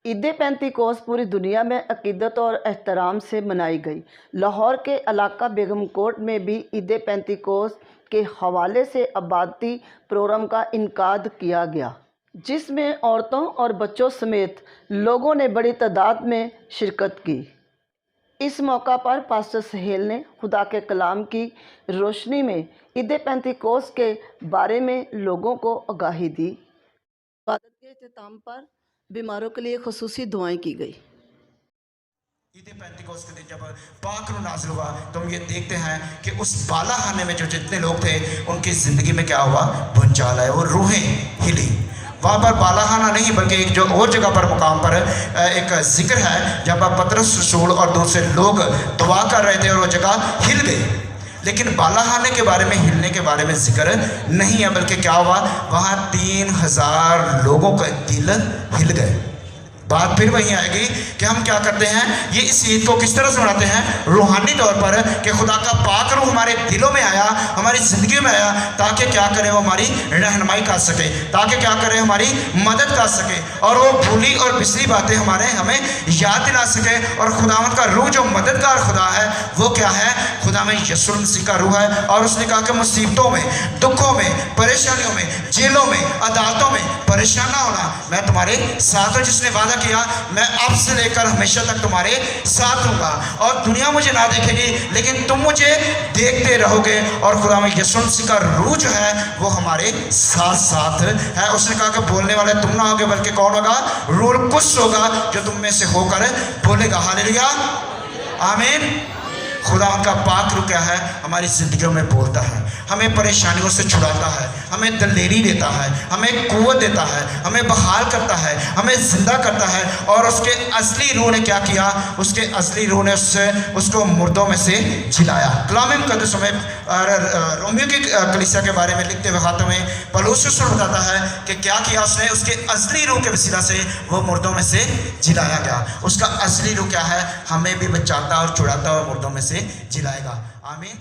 ईद पेंतिकोस पूरी दुनिया में अकीदत और एहतराम से मनाई गई। लाहौर के इलाका बेगम कोट में भी ईद पेंतिकोस के हवाले से आबादी प्रोग्राम का इनकाद किया गया, जिसमें औरतों और बच्चों समेत लोगों ने बड़ी तादाद में शिरकत की। इस मौका पर पास्टर सहेल ने खुदा के कलाम की रोशनी में ईद पेंतिकोस के बारे में लोगों को आगाही दी। इबादत के अख्ताम पर बीमारों के लिए खुसूसी दुआएं की गई। ईद पेंतिकोस के दिन जब पाक रूह नाज़िल हुआ तो हम ये देखते हैं कि उस बालाखाने में जो जितने लोग थे उनकी ज़िंदगी में क्या हुआ, भूचाल आया, वो रूहें हिली। वहाँ पर बालाखाना नहीं बल्कि एक जो और जगह पर मुकाम पर एक जिक्र है जब पतरस रसूल और दूसरे लोग दुआ कर रहे थे और वो जगह हिल गई, लेकिन बालाखाने के बारे में हिलने के बारे में जिक्र नहीं है, बल्कि क्या हुआ, वहाँ 3000 लोगों का दिल हिल गए। बात फिर वहीं आएगी कि हम क्या करते हैं, ये इस ईद को किस तरह से मनाते हैं, रूहानी तौर पर, कि खुदा का पाक रूह हमारे दिलों में आया, हमारी ज़िंदगी में आया, ताकि क्या करें, वो हमारी रहनुमाई कर सके, ताकि क्या करें, हमारी मदद कर सके, और वो भूली और बिसरी बातें हमें याद दिला सके। और खुदावंद का रूह जो मददगार खुदा है वो क्या है, खुदा में यीशु मसीह का रूह है। और उसने कहा कि मुसीबतों में, दुखों में, परेशानियों में, जेलों में, अदालतों में परेशान ना होना, मैं तुम्हारे साथ हूँ। जिसने वादा किया मैं अब से लेकर हमेशा तक तुम्हारे साथ हूँगा, और दुनिया मुझे ना देखेगी लेकिन तुम मुझे देखते रहोगे। और खुदा में यीशु मसीह का रूह जो है वो हमारे साथ साथ है। उसने कहा कि बोलने वाले तुम ना होगे बल्कि कौन होगा, रूह कुछ होगा जो तुम में से होकर बोलेगा। हालेलुया, आमीन। खुदा उनका पाक रूह क्या है, हमारी ज़िंदगियों में बोलता है, हमें परेशानियों से छुड़ाता है, हमें दलेरी देता है, हमें कुव्वत देता है, हमें बहाल करता है, हमें ज़िंदा करता है। और उसके असली रूह ने क्या किया, उसके असली रूह ने उसको मुर्दों में से जिलाया। कलाम मुक़द्दस में रोमियो की कलीसिया के बारे में लिखते हुए खाते में पौलुस बताता है कि क्या किया उसने, उसके असली रूह के वसीला से वो मुर्दों में से जिलाया गया। उसका असली रूह क्या है, हमें भी बचाता और छुड़ाता और मुर्दों में से जिलाएगा। आमीन।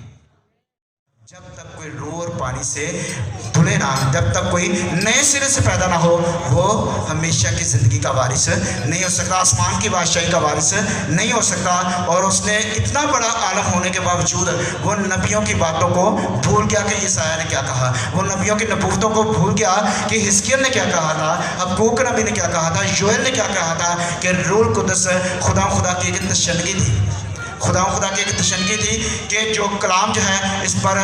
जब तक कोई रूह और पानी से धुले ना, जब तक कोई नए सिरे से पैदा ना हो, वो हमेशा की ज़िंदगी का वारिस नहीं हो सकता, आसमान की बादशाही का वारिस नहीं हो सकता। और उसने इतना बड़ा आलम होने के बावजूद वो नबियों की बातों को भूल गया कि यशायाह ने क्या कहा, वो नबियों की नबूवतों को भूल गया कि हिजकिय्याह ने क्या कहा था, हबक्कूक नबी ने क्या कहा था, योएल ने क्या कहा था, कि रूह कुद्दस खुदा की एक तशन्नगी थी, खुदा की एक तशन्नगी थी कि जो कलाम जो है इस पर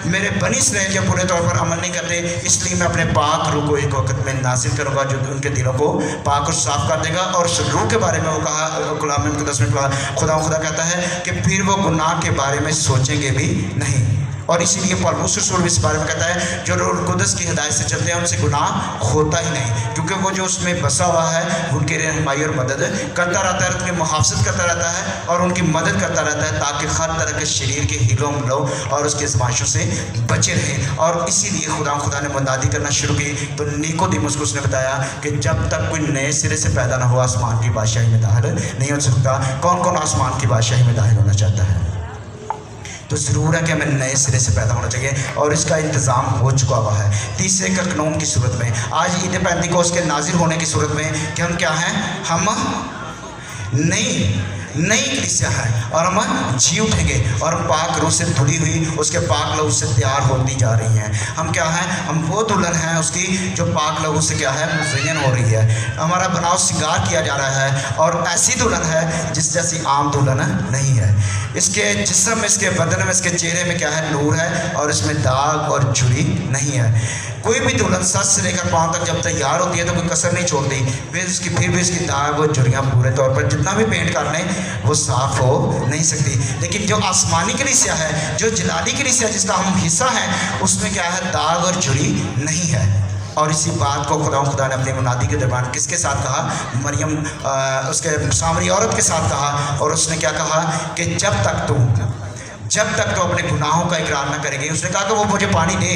मेरे बनी इसराइल के पूरे तौर पर अमल नहीं करते, इसलिए मैं अपने पाक रूह को एक वक्त में नाजिल करूँगा जो उनके दिलों को पाक और साफ कर देगा। और उस रूह के बारे में वो कहा, कलाम मुक़द्दस में खुदा कहता है कि फिर वो गुनाह के बारे में सोचेंगे भी नहीं। और इसीलिए पौलुस रसूल इस बारे में कहता है जो रूह कुद्दस की हिदायत से चलते हैं उनसे गुनाह होता ही नहीं, क्योंकि वो जो उसमें बसा हुआ है उनकी रहनुमाई और मदद करता रहता है, उनकी मुहाफ़ज़त करता रहता है और उनकी मदद करता रहता है, ताकि हर तरह के शरीर के हिलो मिलो और उसके आज़माइशों से बचे रहें। और इसीलिए खुदा ने मुनादी करना शुरू की। तो निकोदेमुस को उसने बताया कि जब तक कोई नए सिरे से पैदा ना हो आसमान की बादशाही में दाखिल नहीं हो सकता। कौन कौन आसमान की बादशाही में दाखिल होना चाहता है? तो ज़रूर है कि हमें नए सिरे से पैदा होना चाहिए, और इसका इंतज़ाम हो चुका हुआ है। तीसरे कानून की सूरत में, आज ईद पेंतिकोस के नाजिल होने की सूरत में कि हम क्या हैं, हम नई कलीसिया है और हम जी उठेंगे और हम पाक रूह से धुली हुई उसके पाक लहू से तैयार होती जा रही हैं। हम क्या हैं, हम वो दुल्हन हैं उसकी जो पाक लहू से क्या है, मुज़य्यन हो रही है। हमारा बनाव श्रृंगार किया जा रहा है, और ऐसी दुल्हन है जिस जैसी आम दुल्हन नहीं है। इसके जिस्म में, इसके बदन में, इसके चेहरे में क्या है, नूर है, और इसमें दाग और झुर्री नहीं है। कोई भी दुल्हन सर से लेकर पाँव तक जब तैयार होती है तो कोई कसर नहीं छोड़ती, फिर भी इसकी दाग और झुर्रियाँ पूरे तौर पर जितना भी पेंट कर लें वो साफ़ हो नहीं सकती। लेकिन जो आसमानी कलीसिया है, जो जलाली कलीसिया जिसका हम हिस्सा हैं, उसमें क्या है, दाग और झुर्री नहीं है। और इसी बात को खुदा ने अपनी मुनादी के दरबार किसके साथ कहा, मरियम उसके सामरी औरत के साथ कहा। और उसने क्या कहा कि जब जब तक तो अपने गुनाहों का इकरार ना करेगी। उसने कहा कि वो मुझे पानी दे।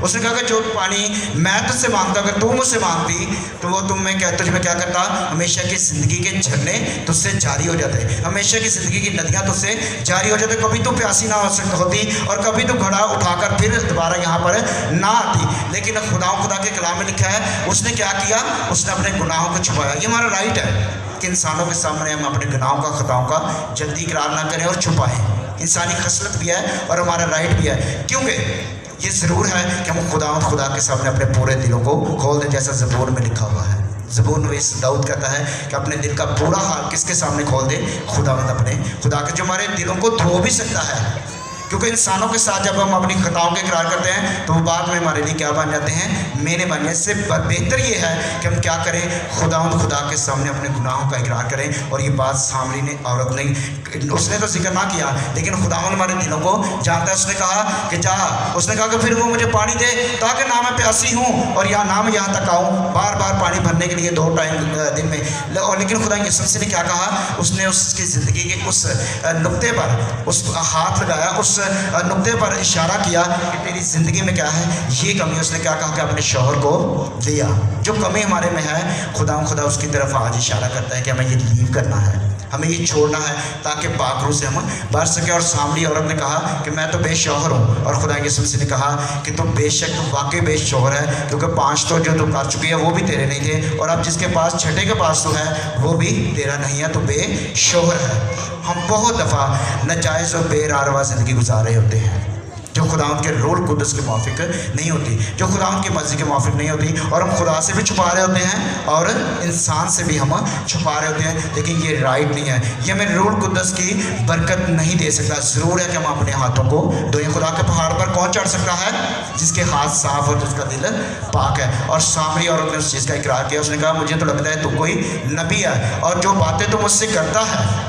उसने कहा कि जो पानी मैं तुझसे मांगता, अगर तू मुझसे मांगती तो वो तुझ में क्या करता, हमेशा की ज़िंदगी के झरने तुझसे जारी हो जाते, हमेशा की ज़िंदगी की नदियाँ तुझसे जारी हो जाते। कभी तो प्यासी ना होती और कभी तो घड़ा उठाकर फिर दोबारा यहाँ पर ना आती। लेकिन खुदा के कलाम में लिखा है उसने क्या किया, उसने अपने गुनाहों को छुपाया। ये हमारा राइट है कि इंसानों के सामने हम अपने गुनाहों का, खताओं का जल्दी इकरार ना करें और छुपाएं। इंसानी खसलत भी है और हमारा राइट भी है, क्योंकि ये ज़रूर है कि हम खुदा के सामने अपने पूरे दिलों को खोल दें, जैसा ज़बूर में लिखा हुआ है। ज़बूर नवीस दाऊद कहता है कि अपने दिल का पूरा हाल किसके सामने खोल दे, अपने खुदा के, जो हमारे दिलों को धो भी सकता है। क्योंकि इंसानों के साथ जब हम अपनी खताओं के इकरार करते हैं तो वो बाद में हमारे लिए क्या बन जाते हैं, मेने बन जाते। इससे बेहतर ये है कि हम क्या करें, खुदा के सामने अपने गुनाहों का इकरार करें। और ये बात सामरी ने, औरत ने, उसने तो जिक्र ना किया, लेकिन खुदा हमारे दिलों को जानता है। उसने कहा कि जा, उसने कहा कि फिर वो मुझे पानी दे ताकि ना मैं प्यासी हूँ और ना मैं यहाँ तक आऊँ बार बार पानी भरने के लिए 2 टाइम दिन में। और लेकिन खुदा यीशु मसीह ने क्या कहा, उसने उसकी ज़िंदगी के उस नुक्ते पर उस हाथ लगाया, उस नुक्ते पर इशारा किया कि तेरी ज़िंदगी में क्या है ये कमी। उसने क्या कहा कि अपने शौहर को दिया। जो कमी हमारे में है, खुदा उसकी तरफ आज इशारा करता है कि हमें ये लीव करना है, हमें ये छोड़ना है ताकि पाकरू से हम बच सके। और सामरी औरत ने कहा कि मैं तो बेशौहर हूँ, और खुदा यीशु मसीह ने कहा कि तुम बेशक तुम वाकई बेशौहर है, क्योंकि 5 तो जो तुम कर चुकी है वो भी तेरे नहीं थे, और अब जिसके पास छठे के पास तो है वो भी तेरा नहीं है, तो बेशौहर है। हम बहुत दफ़ा नाजायज़ और बेरारवा ज़िंदगी गुजार रहे होते हैं जो खुदावंद के रूल कुदस के मुआफिक नहीं होती, जो खुदावंद की मर्ज़ी के मुआफिक नहीं होती, और हम खुदा से भी छुपा रहे होते हैं और इंसान से भी हम छुपा रहे होते हैं। लेकिन ये राइट नहीं है, ये हमें रूल कुदस की बरकत नहीं दे सकता। ज़रूर है कि हम अपने हाथों को धोएं। खुदा के पहाड़ पर कौन चढ़ सकता है, जिसके हाथ साफ और जिसका दिल पाक है। और सामरी औरत ने उस चीज़ का इकरार किया। उसने कहा मुझे तो लगता है तू कोई नबी है, और जो बातें तो मुझसे करता है,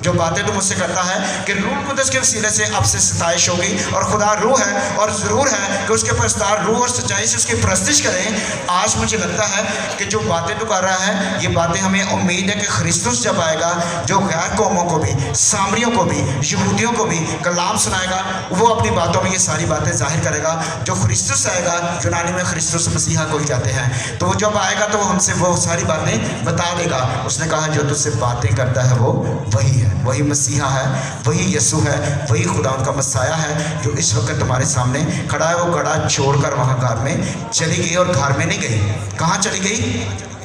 जो बातें तो मुझसे करता है कि रूह कुदस के वसीले से अब से सताइश होगी। और खुदा रूह है, और ज़रूर है कि उसके परस्तार रूह और सच्चाई से उसकी परस्तिश करें। आज मुझे लगता है कि जो बातें तो कर रहा है, ये बातें हमें उम्मीद है कि ख्रिस्तुस जब आएगा, जो गैर कौमों को भी, सामरियों को भी, यहूदियों को भी कलाम सुनाएगा, वो अपनी बातों में ये सारी बातें जाहिर करेगा। जो ख्रिस्तुस आएगा, यूनानी में ख्रिस्तुस मसीहा को ही कहते हैं, तो वो जब आएगा तो हमसे वो सारी बातें बता देगा। उसने कहा जो तुझसे बातें करता है वो वही है, वही मसीहा है, वही यसू है, वही खुदा उनका मसाया है, जो इस वक्त तुम्हारे सामने खड़ा है। वो घड़ा छोड़कर वहाँ घर में चली गई, और घर में नहीं गई, कहाँ चली गई,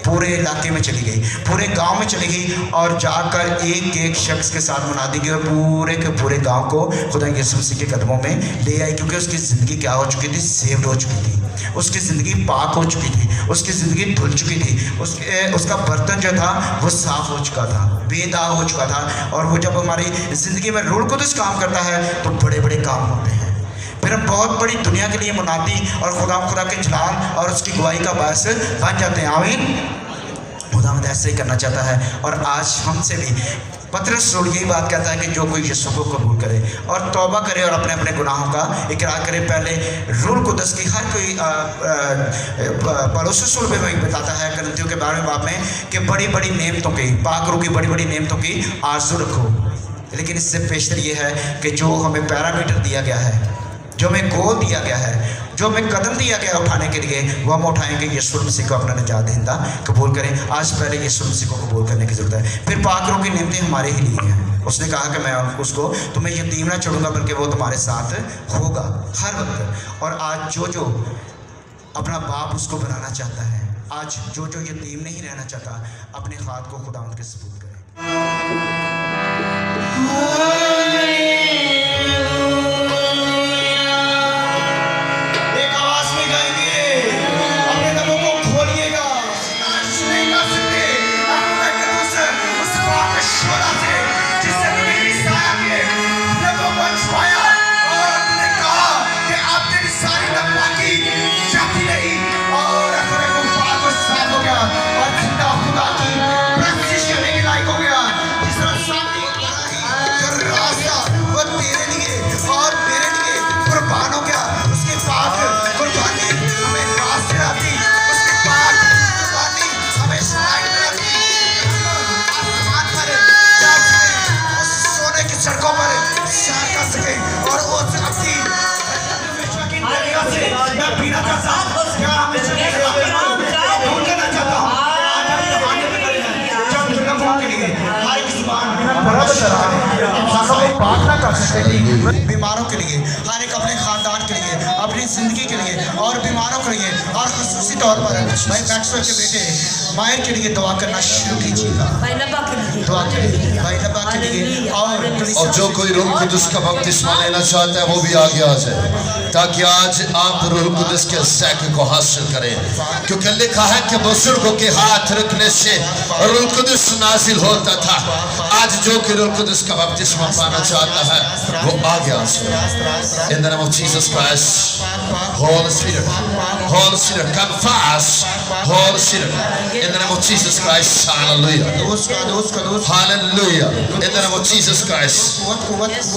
पूरे इलाके में चली गई, पूरे गांव में चली गई, और जाकर एक एक शख्स के साथ मुनादी की, और पूरे के पूरे गांव को खुदा यीशु मसीह के कदमों में ले आई। क्योंकि उसकी ज़िंदगी क्या हो चुकी थी, सेव्ड हो चुकी थी, उसकी ज़िंदगी पाक हो चुकी थी, उसकी ज़िंदगी धुल चुकी थी, उसका बर्तन जो था वो साफ़ हो चुका था, बेदाग हो चुका था। और वो जब हमारी ज़िंदगी में रूह कुदस काम करता है तो बड़े बड़े काम होते हैं। फिर हम बहुत बड़ी दुनिया के लिए मुनादी और खुदा के जलाल और उसकी गवाही का बायस बन जाते हैं। आमीन। खुदावंद ऐसे ही करना चाहता है। और आज हमसे भी पतरस रसूल यही बात कहता है कि जो कोई यीशु को कबूल करे और तौबा करे और अपने अपने गुनाहों का इकरार करे, पहले रूह कुदस की हर कोई पौलुस रसूल में वही बताता है गलतियों के बारे में बाप में कि बड़ी बड़ी नेमतों की, पाक रूह की बड़ी बड़ी नेमतों की आरज़ू रखो। लेकिन इससे पेशतर ये है कि जो हमें पैरामीटर दिया गया है, जो हमें गोल दिया गया है, जो हमें कदम दिया गया उठाने के लिए, वो हम उठाएंगे। यीशु मसीह को अपना निजात दहिंदा कबूल करें। आज पहले यीशु मसीह को कबूल करने की ज़रूरत है। फिर पाक रूह की नेमतें हमारे ही लिए हैं। उसने कहा कि मैं उसको तुम्हें यतीम ना छोड़ूंगा, बल्कि वो तुम्हारे साथ होगा हर वक्त। और आज जो जो अपना बाप उसको बनाना चाहता है, आज जो जो यतीम नहीं रहना चाहता, अपने हाथ को खुदा उनके सबूत करें। हर एक जुबान बिना परब शराब इंसानों को पाक ना कर सके। बीमारों के लिए, हर एक अपने खानदान के लिए, अपनी जिंदगी के लिए और बीमारों के लिए और खसूसी तौर पर भाई मैक्सवेल के बेटे मायर के लिए दुआ करना शुरू कीजिएगा। दुआ करिए भाई नबा के लिए। और जो कोई रूह कुदस का बपतिस्मा लेना चाहता है वो भी आगे आ जाए, ताकि आज आप रूह कुदस के सैके को हासिल करें, क्योंकि लिखा है कि बुजुर्गों के हाथ रखने से रूह कुदस नाजिल होता था। आज जो कोई रूह कुदस का बपतिस्मा पाना चाहता है वो आगे आ जाए। In the name of Jesus Christ, Holy Spirit, Holy Spirit, come fast, Holy Spirit, in the name of Jesus Christ, hallelujah, hallelujah, in the name of Jesus Christ.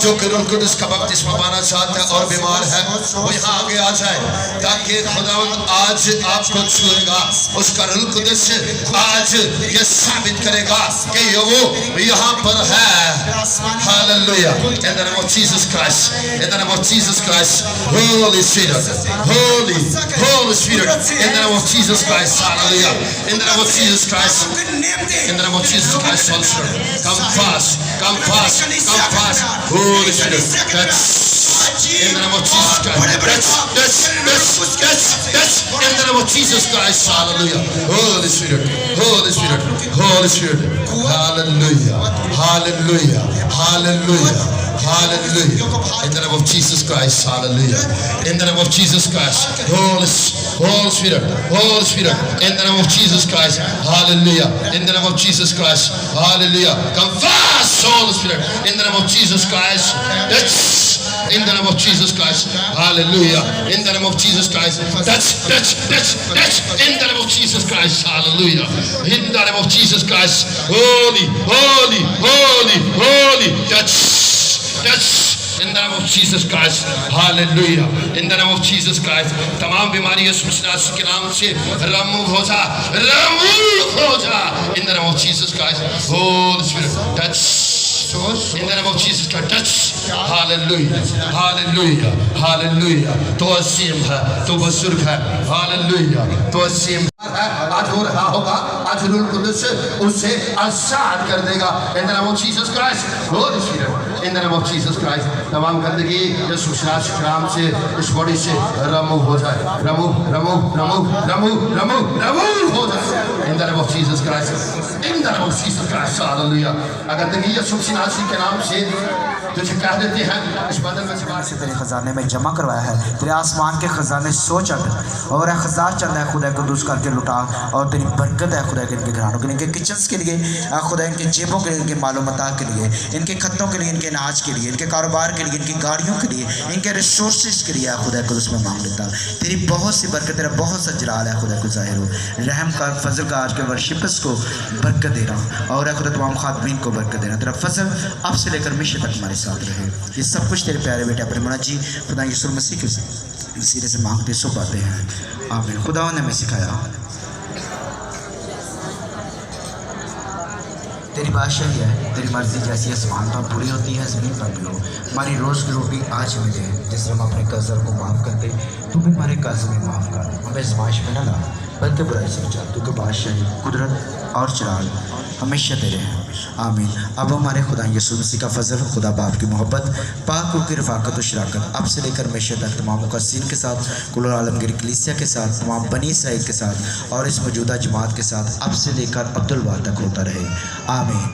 जो कि रूह कुदस का बपतिस्मा पाना चाहता है और बीमार है वो यहाँ आगे आ जाए, ताकि खुदावंद आज आपको छुएगा। उसका रूह कुदस आज ये साबित करेगा कि वो यहाँ पर है। Hallelujah, in the name of Jesus Christ, in the name of Jesus Christ, Holy Spirit, Holy Spirit, in the name of Jesus Christ, hallelujah, in the name of Jesus Christ, in the name of Jesus Christ, Holy Spirit, come fast, come fast, come fast, Holy Spirit, in the name of Jesus Christ, in the name of Jesus Christ, hallelujah, Holy Spirit, Holy Spirit, Holy Spirit, hallelujah, hallelujah, hallelujah, hallelujah, in the name of Jesus Christ, hallelujah, in the name of Jesus Christ, Holy Spirit, Holy Spirit, in the name of Jesus Christ, hallelujah, in the name of Jesus Christ, hallelujah, come fast, Holy Spirit, in the name of Jesus Christ, in the name of Jesus Christ, hallelujah, in the name of Jesus Christ, touch, in the name of Jesus Christ, hallelujah, in the name of Jesus Christ, holy, touch, in the name of Jesus Christ, hallelujah, in the name of Jesus Christ, तमाम बीमारी यीशु मसीह के नाम से remove हो जा, in the name of Jesus Christ, Holy Spirit, touch, in the name of Jesus Christ, touch, hallelujah, hallelujah, hallelujah, तो असीम है, तो बुजुर्ग है, hallelujah, तो असीम है, आज हो रहा होगा, आज रूह कुदस उसे आजाद कर देगा, in the name of Jesus Christ, Holy Spirit, in the name of Jesus Christ, तमाम गंदगी यीशु मसीह नाम से इस बॉडी से remove हो जाए, remove हो जाए, in the name of Jesus Christ, in the name of Jesus Christ, hallelujah, अगर गंदगी यीशु मसीह के नाम से तुझे कह देते हैं इस बदल में से तेरे खजाने में जमा करवाया है, तेरे आसमान के खजाने सो चढ़ और हज़ार चंद है खुदा को दूस करके लुटा, और तेरी बरकत है खुदा के इनके घरानों के लिए, इनके किचन्स के लिए खुदा, इनके जेबों के लिए, इनके मालो मता के लिए, इनके खतों के लिए, इनके अनाज के लिए, इनके कारोबार के लिए, इनकी गाड़ियों के लिए, इनके रिसोर्सेज के लिए खुदा को उसमें मांग लेता। तेरी बहुत सी बरकत, तेरा बहुत सा जलाल है खुदा को ज़ाहिर हो, रहम का फजल का आज के वर्शिपर्स को बरकत दे रहा और खुदा तमाम खातमीन को बरकत देना, तेरा फजल अब से लेकर हमेशा तक हमारे साथ रहे। ये सब कुछ तेरे प्यारे बेटे अपने मना जी खुदा यीशु मसीह के वसीले से मांगते सो पाते हैं, आमीन। खुदा ने हमें सिखाया तेरी बादशाही है, तेरी मर्जी जैसी आसमान पर पूरी होती है ज़मीन पर भी हो। हमारी रोज़ की रोटी आज हमें दे, जिस तरह हम अपने कर्ज़ों को माफ़ करते तू भी हमारे कर्ज़ में माफ़ कर, हमें आज़माइश में न ला बल्कि बुराई से बचा, क्योंकि बादशाही कुदरत और जलाल हमेशा तेरे हैं, आमीन। अब हमारे खुदा यीशु मसीह का फजल, खुदा बाप की मोहब्बत, पाक रूह की रफ़ाकत और शराकत अब से लेकर हमेशा तक तमाम मुक़द्दसीन के साथ, कुल आलमगीर कलीसिया के साथ, तमाम बनी इसराइल के साथ और इस मौजूदा जमात के साथ अब से लेकर अब्दुल वाह तक होता रहे, आमीन।